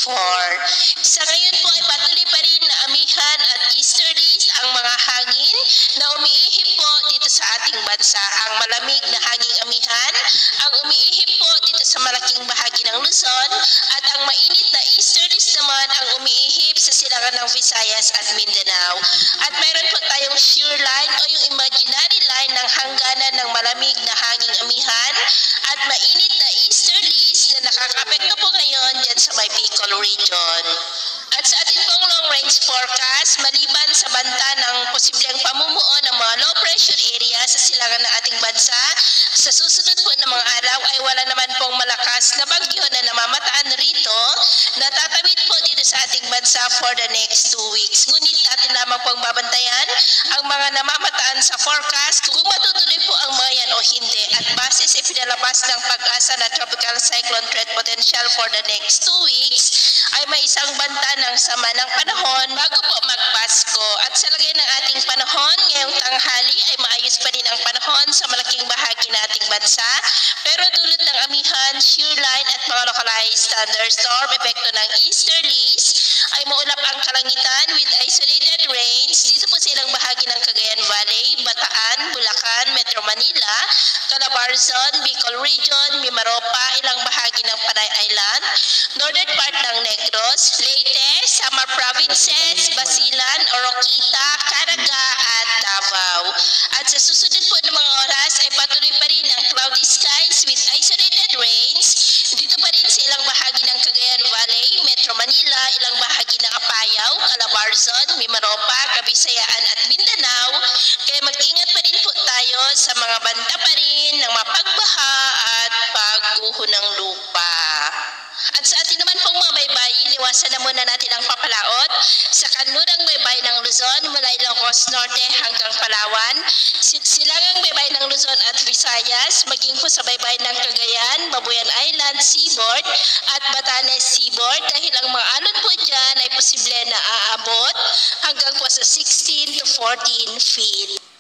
Sa ngayon po ay patuloy pa rin na amihan at easterlies ang mga hangin na umiihip po dito sa ating bansa. Ang malamig na hanging amihan ang umiihip po dito sa malaking bahagi ng Luzon at ang mainit na easterlies naman ang umiihip sa silangan ng Visayas at Mindanao. At mayroon po tayong shear line o yung imaginary line ng hangganan ng malamig na hanging amihan at mainit na easterlies na nakakapekto po ngayon dyan sa may Bicol region. At sa ating pong long-range forecast, maliban sa banta ng posibleng pamumuo ng mga low-pressure area sa silangan ng ating bansa, sa susunod po ng mga araw ay wala naman pong malakas na bagyo na namamataan rito na tatawid po dito sa ating bansa for the next 2 weeks. Ngunit atin lamang pong babantayan ang mga namamataan sa forecast kung matutuloy po ang mga yan o hindi. At base sa ipinalabas ng Pag-asa na Tropical Cyclone Threat Potential for the next 2 weeks, ay may isang banta ng sama ng panahon bago po magpasko. At sa lagay ng ating panahon, ngayong tanghali ay maayos pa rin ang panahon sa malaking bahagi ng ating bansa. Pero dulot ng amihan, shear line at mga localized thunderstorm, epekto ng easterlies, ay maulap ang kalangitan with isolated rains dito po sa ilang bahagi ng Cagayan Valley, Bataan, Bulacan, Metro Manila, Calabarzon, Bicol Region, Mimaropa, ilang bahagi ng Panay Island, northern part ng Negros, Leyte, Samar Provinces, Basilan, Oroquita, Caraga at Davao. At sa susunod po ng mga oras ay patuloy pa rin ang cloudy skies with isolated rains dito pa rin sa ilang bahagi ng Cagayan Valley, Metro Manila, ilang bahagi ng Apayao, Calabarzon, Mimaropa, Kabisayaan at Mindanao. Kaya mag-ingat pa rin po tayo sa mga banta pa rin ng mapagbaha at pagguho ng lupa. At sa ating naman pong mga baybayin, iwasan na muna natin ang papalaot sa kanlurang baybay ng Luzon mula Ilocos Norte hanggang Palawan, silangang baybay ng Luzon at Visayas, maging po sa baybay ng Cagayan, Babuyan Island Seaboard at Batanes Seaboard dahil ang mga alon po dyan ay posible na aabot hanggang po sa 16 to 14 feet.